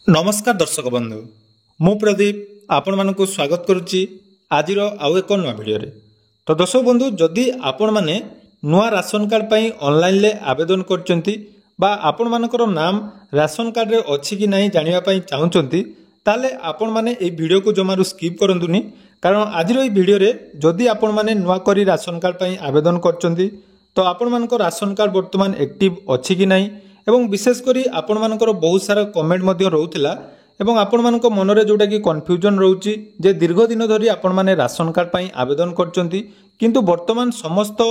नमस्कार दर्शक बंधु मु प्रदीप आपण मानक स्वागत करुच्ची आज आउ एक नुआ भिडियो तो दर्शक बंधु जदि आपण माने नुआ राशन कार्ड पाई ऑनलाइन ले आवेदन करचंती बा आपण मानकर नाम राशन कार्ड रे अछि कि नहीं जानिबा पाई चाहुचंती ताले आपण माने ए वीडियो को जमारू स्किप करंतुनी कारण आज ए वीडियो रे जदि आपण माने नुआ करी राशन कार्ड पाई आवेदन करचंती तो आपण मानकर राशन कार्ड वर्तमान एक्टिव अछि कि नहीं एवं विशेषकर आपण मानकर बहुत सारा कमेंट मध्य रोउथिला एवं आपण मानक मन रे जोटा कि कन्फ्यूजन रोची जे दीर्घ दिन धरी आपण माने राशन कार्ड पाई आवेदन करचंती किंतु वर्तमान समस्त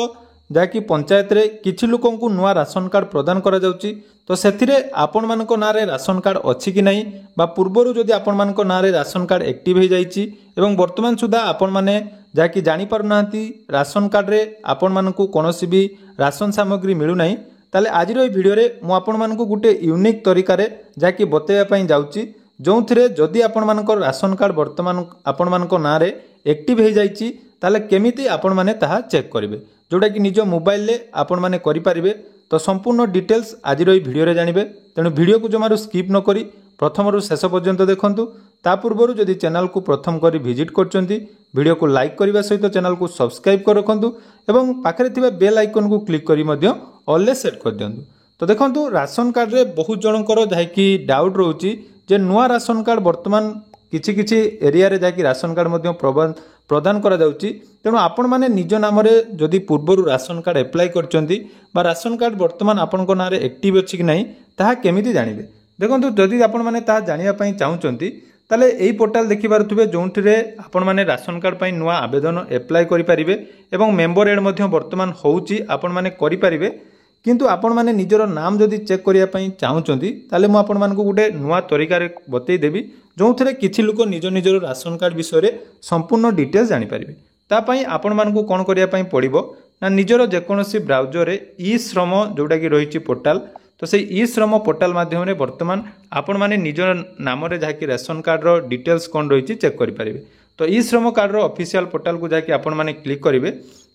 जाकि पंचायत रे किछि लोकन को नुआ राशन कार्ड प्रदान करा जाउची तो सेथिरे आपण मानक ना रे राशन कार्ड अछि कि नहीं बा पूर्वरु जदि आपण मानक ना रे राशन कार्ड एक्टिव हे जाईची एवं वर्तमान सुधा आपण माने जाकि जानि पारु नांती राशन कार्ड रे आपण मानकू कोनोसी भी राशन सामग्री मिलु नाही ताले आज भिडियो रे मु आपण मानकू गुटे यूनिक तरीका रे जाकि बतेया पई जाउची जोंथिरे जदि आपण मानकर राशन कार्ड वर्तमान आपण मानक ना रे एक्टिव हे जाईची ताले केमिति आपण माने ताहा चेक करिवे जोटा कि निज मोबाइल ले आपण माने करि परिबे तो संपूर्ण डिटेल्स आज भिडियो रे जानिबे तेणु भिडियो को जमारू स्किप न करी प्रथम रु शेष पर्यंत देखंतु ता पूर्वरु जदि चैनल को प्रथम करी विजिट करचंती वीडियो को लाइक करबा सहित चैनल को सब्सक्राइब कर रखंतु एवं पाखरे थिबा बेल आइकन को क्लिक करी मध्य ऑल ले सेट कर दियंतु। तो देखंतु राशन कार्ड रे बहुत जनकर जाकी डाउट रहउची जे नुआ राशन कार्ड वर्तमान किछि किछि एरिया रे जाकी राशन कार्ड मध्य प्रदान करा जाउची तेणु आपण माने निज नाम रे जदि पूर्वरु राशन कार्ड अप्लाई करचंती बा राशन कार्ड वर्तमान आपनको नारे एक्टिव अछि कि नहीं ताहा केमिति जानिबे देखंतु जदि आपण माने ताहा जानिया पई चाहुचंती ताले एई पोर्टल देखि पारुथबे जोंथिरे आपण माने राशन कार्ड पई नुआ आवेदन अप्लाई करि परिबे एवं मेंबर एड मध्य वर्तमान होउची आपण माने करि परिबे किंतु आपण माने निजर नाम जदि चेक करिया पई चाहुचंती ताले मु आपण मानकु गुटे नुआ तरीका रे बतै देबी जोंथिरे किछि लोक निज निजर राशन कार्ड विषय रे संपूर्ण डिटेल्स जानि परिबे ता पई आपण मानकु कोन करिया पई पड़िबो ना निजर जेकोनोसी ब्राउजर रे ई श्रम जोटा कि रहिछि पोर्टल तो से ई श्रम पोर्टल माध्यम रे वर्तमान आपण माने निजर नाम रे जाकि राशन कार्ड रो डिटेल्स कोन रहिछि चेक करि परिबे तो ई श्रम कार्ड रो ऑफिशियल पोर्टल को जाकि आपण माने क्लिक करिवे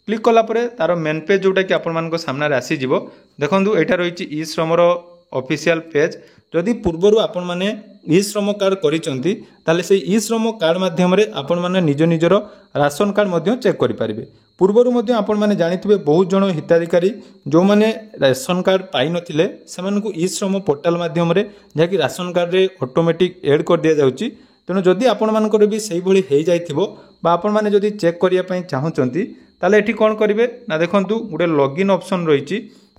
क्लिक कला परे तार मेन पेज जोटा कि आपण मानको सामने रे आसी जिवो देखंतु एटा रहिछि ई श्रम रो ऑफिशियल पेज जदि पूर्वरु आपण माने ई श्रम कार्ड करिसंती ताले से ई श्रम कार्ड माध्यम रे आपण माने निज निजर राशन कार्ड मध्य चेक करि परिबे पूर्वरु मध्य आपण माने जानिथिबे बहुत जण हिताधिकारी जो माने राशन कार्ड पाई नथिले सेमानकु ई श्रम पोर्टल माध्यम रे जाकि राशन कार्ड रे ऑटोमेटिक ऐड कर दिया जाउची तेनु जदि आपण मानकर भी सही भली हे जाइथिबो बा आपण माने जदि चेक करिया पई चाहुचंती ताले एठी कोन करिवे ना देखंतु गुटे लॉगिन ऑप्शन रहिछि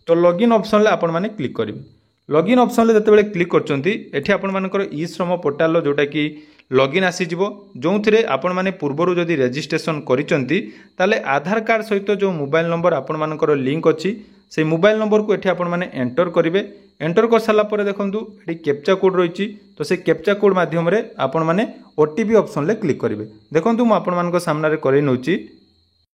तो लॉगिन ऑप्शन ले आपण माने क्लिक करिवे लॉगिन ऑप्शन ले जते बेले क्लिक करचंती एठी आपण मानकर ई श्रम पोर्टल लो जोटा कि लॉगिन आसी जिवो जोंथिरे आपण माने पूर्वरु जदि रजिस्ट्रेशन करिसंती ताले आधार कार्ड सहित जो मोबाइल नंबर आपण मानकर लिंक अछि से मोबाइल नंबर को एठी आपण माने एंटर करिवे एंटर कर साला परे देखंतु एठी कैप्चा कोड रहिछि तो से कैप्चा कोड माध्यम रे आपण माने ओटीपी ऑप्शन ले क्लिक करिवे देखंतु म आपण मानको सामने रे करै नउछि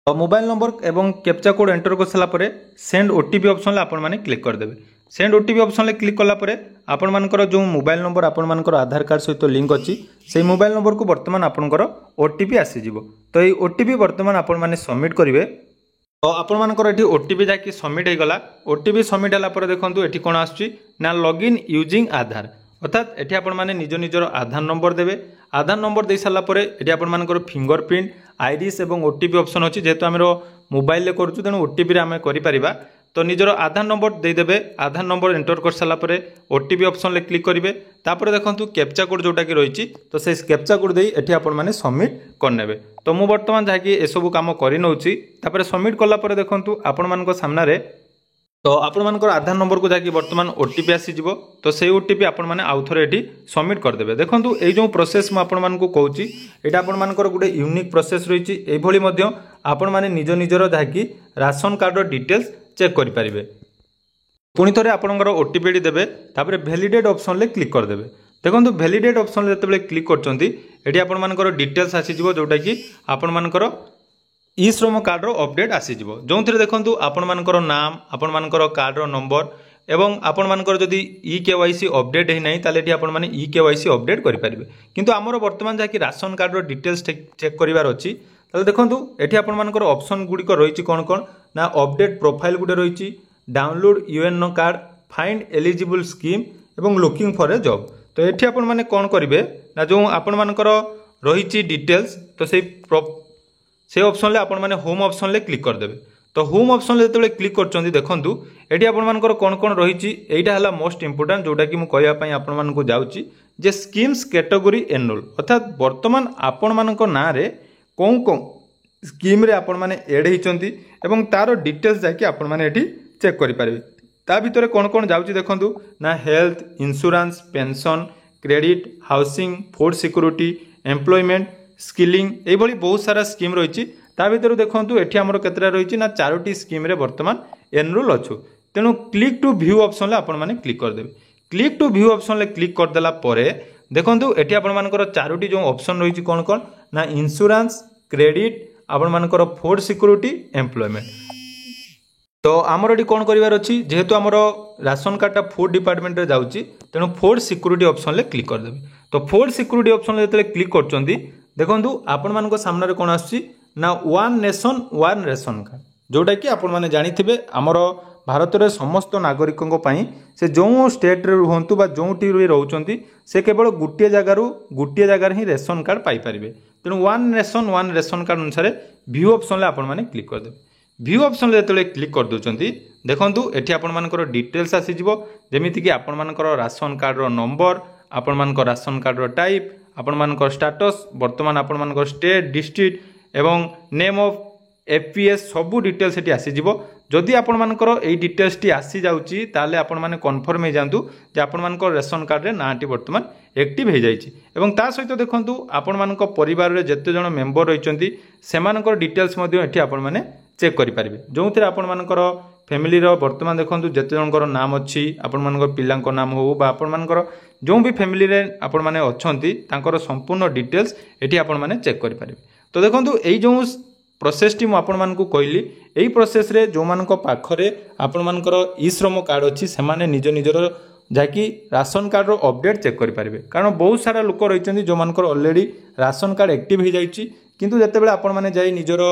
मोबाइल नंबर एवं कैप्चा कोड एंटर कर साला परे सेंड ओटीपी ऑप्शन ले आपण माने क्लिक कर देबे सेंड ओटीपी ऑप्शन ले क्लिक कला परे आपण मानकर जो मोबाइल नंबर आपण मानकर आधार कार्ड सहित लिंक अछि से मोबाइल नंबर को वर्तमान आपनकर ओटीपी आसी जिवो तो ए ओटीपी वर्तमान आपण माने सबमिट करिवे तो आपण मानकर एठी ओटीपी जाकी सबमिट हे गला ओटीपी सबमिट हला परे देखंतु एठी कोन आछी ना लॉगिन यूजिंग आधार अर्थात एठी आपण माने निज निजर आधार नंबर देबे आधार नंबर दे साला परे एठी आपण मानकर फिंगरप्रिंट आईरिस एवं ओटीपी ऑप्शन अछि जेतो हमरो मोबाइल ले करछु तेनु ओटीपी रे हम करि परिबा तो निजर आधार नंबर दे देबे आधार नंबर एंटर कर साला परे ओटीपी ऑप्शन ले क्लिक करिवे तापर देखंतु कैप्चा कोड जोटा कि रहिछि तो से कैप्चा कोड देई एठी आपण माने सबमिट करनेबे तो मु वर्तमान जाकी ए सब काम करि नउछि तापर सबमिट कला परे देखंतु आपण मानको सामने रे तो आपण मानकर आधार नंबर को जाकी वर्तमान ओटीपी आसी जिवो तो से ओटीपी आपण माने आउथरे एठी सबमिट कर देबे देखंतु ए जो प्रोसेस म आपण मानको कहूची एटा आपण मानकर गुटे यूनिक प्रोसेस रहिछि एई भली मध्य आपण माने निज निजर जाकी राशन कार्ड रो डिटेल्स चेक करि परिबे पुनी थरे आपनकर ओटीपी डी देबे तापर वैलिडेट ऑप्शन ले क्लिक कर देबे देखंतु वैलिडेट ऑप्शन ले जते बेले क्लिक करचंती एठी आपण मानकर डिटेल्स आसी जिवो जोटा कि आपण मानकर ई श्रम कार्ड रो अपडेट आसी जिवो जोंथिरे देखंतु आपण मानकर नाम आपण मानकर कार्ड रो नंबर एवं आपण मानकर जदि ई केवाईसी अपडेट हे नै ताले एठी आपण माने ई केवाईसी अपडेट करि परिबे किंतु हमर वर्तमान जाकी राशन कार्ड रो डिटेल्स चेक करिवार अछि ताले देखंतु एठी आपण मानकर ऑप्शन गुडी को रहिछि कोन कोन ना अपडेट प्रोफाइल गुडे रहिछि download UNO card find eligible scheme एवं लुकिंग फॉर ए जॉब तो ये आपण मैंने कौन करेंगे ना जो आपण मानकर रही डिटेल्स तो से ऑप्शन आपण मैंने होम ऑप्शन ले क्लिक करदे। तो होम ऑप्शन जो क्लिक कर देखूँ ये आपर कौन कौन रही है मोस्ट इंपोर्टाट जोटा कि मुझे आपण जाऊँगी जे स्कीम्स कैटेगरी एनरोल अर्थात बर्तमान आपण मान ना कौन कौन स्कीम रे आपण मैंने एड होती एवं तार डिटेल्स जाकि आपण मैंने चेक करेंगे। ता भितर कौन कौन जाऊँगी देखूँ ना health insurance pension credit housing food security employment skilling ये बहुत सारा स्कीम रही ता भितर देखूँ ये आमर केतटा रही ना 4टी स्कीम रे वर्तमान एनरोल अच्छु। तेणु क्लिक टू व्यू ऑप्शन आपण मैंने क्लिक करदे। Click to view option click करदेला देखूँ ये आपर 4टी जो ऑप्शन रही कौन कौन ना इंश्योरेंस क्रेडिट आपण मानकर फूड सिक्योरिटी एम्प्लॉयमेंट। तो आमर ये कौन करार अच्छी जेहेतु आमर राशन कार्डटा फूड डिपार्टमेंट रे जाउची तेणु फूड सिक्योरिटी ऑप्शन ले क्लिक करदेवे। तो फूड सिक्योरिटी ऑप्शन जो क्लिक कर देखूँ आपण मान सामने कौन आसुची ना one nation one ration card जोटा कि आपण मैंने जानी आमर भारत रे समस्त नागरिकों से जो स्टेट रे रुहंतु बा जोटी रोचंती से केवल गोटे जगार ही रेशन कार्ड पाइपर। तेणु one nation one ration card अनुसार व्यू ऑप्शन आपण मैंने क्लिक करदे। व्यू ऑप्शन जो क्लिक कर दूसरी देखूँ ये आपर डिटेल्स आसीज जमीक आपण राशन कार्ड रो नंबर आपण मान राशन कार्ड रो टाइप आपण मान स्टेटस वर्तमान आपण मान स्टेट डिस्ट्रिक्ट एवं नेम ऑफ एफपीएस सबू डिटेल्स ये आसीज। जदि आपण मानकर एई डिटेल्स टी आसी जाउची ताले आपण माने कन्फर्म हो जांतु जे आपण मानकर रेशन कार्ड रे नाटी वर्तमान एक्टिव हो जाइछि एवं ता सहित देखंतु आपण मानकर परिवार रे जते जण मेंबर रहिचंती सेमानकर डिटेल्स मध्ये एठी आपण माने चेक करि परिबे जोंथिरे आपण मानकर फैमिली रो वर्तमान देखंतु जते जनकर नाम अछि आपण मानकर पिल्लांको नाम हो बा आपण मानकर जो भी फैमिली रे आपण माने अछंती तांकर संपूर्ण डिटेल्स एठी आपण माने चेक करि परिबे। तो देखंतु एई जो प्रोसेस टी आपण मानकु कहली एई प्रोसेस रे जो मानक पाखरे आपण मानकर ई श्रम कार्ड अछि से माने निज निजर जाकि राशन कार्ड रो अपडेट चेक करि परिबे कारण बहुत सारा लोक रहिचंती जो मानकर ऑलरेडी राशन कार्ड एक्टिव हो जाइछि किंतु जते बेले आपण माने जाई निजर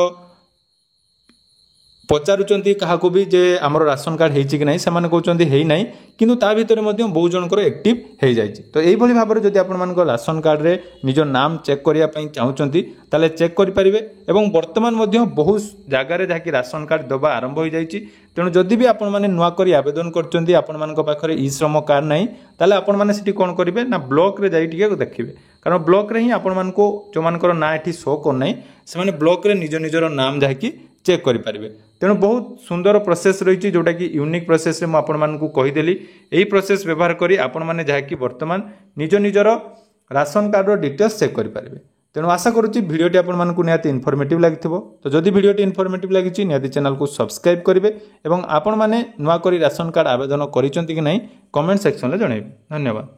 पचारुचंती काहाकू भी जे आमर राशन कार्ड हेछि कि नाही से माने कहउचंती हेइ नाही किंतु ता भितर मध्ये बहुत जनकर एक्टिव हो जाइछि। तो एई भली भाबरे जदि आपण मानकर राशन कार्ड रे निज नाम चेक करिया पई चाहुचंती ताले चेक करि परिबे एवं वर्तमान मध्ये बहुत जगह रे जाकि राशन कार्ड दबा आरंभ हो जाइछि। तेणु जदि भी आपण माने नुआ करी आवेदन करचंती आपण मानक पाखरे ई श्रम कार्ड नाही ताले आपण माने सिटी कोन करिवे ना ब्लॉक रे जाई टिके देखिबे कारण ब्लॉक रे ही आपण मानको जो मानकर ना एठी शो कर नाही से माने ब्लॉक रे निज निजर नाम जाकि चेक करि परिबे। तेणु बहुत सुंदर प्रोसेस रही जोटा कि यूनिक प्रोसेस रे आपण मानकु कहिदेली एई प्रोसेस व्यवहार करी आपण माने जाकि वर्तमान निज निजर राशन कार्ड रो डिटेल्स चेक करि परिबे। तेणु आशा करूची भिडियोटी आपण मानकु निहाती इनफॉर्मेटिव लागिथिबो। तो जदि भिडियोटी इनफॉर्मेटिव लागिची निहाती चैनल को सब्सक्राइब करिवे एवं आपण माने नुआ करी राशन कार्ड आवेदन करिसंती कि नाही कमेंट सेक्शन रे जणाइबे। धन्यवाद।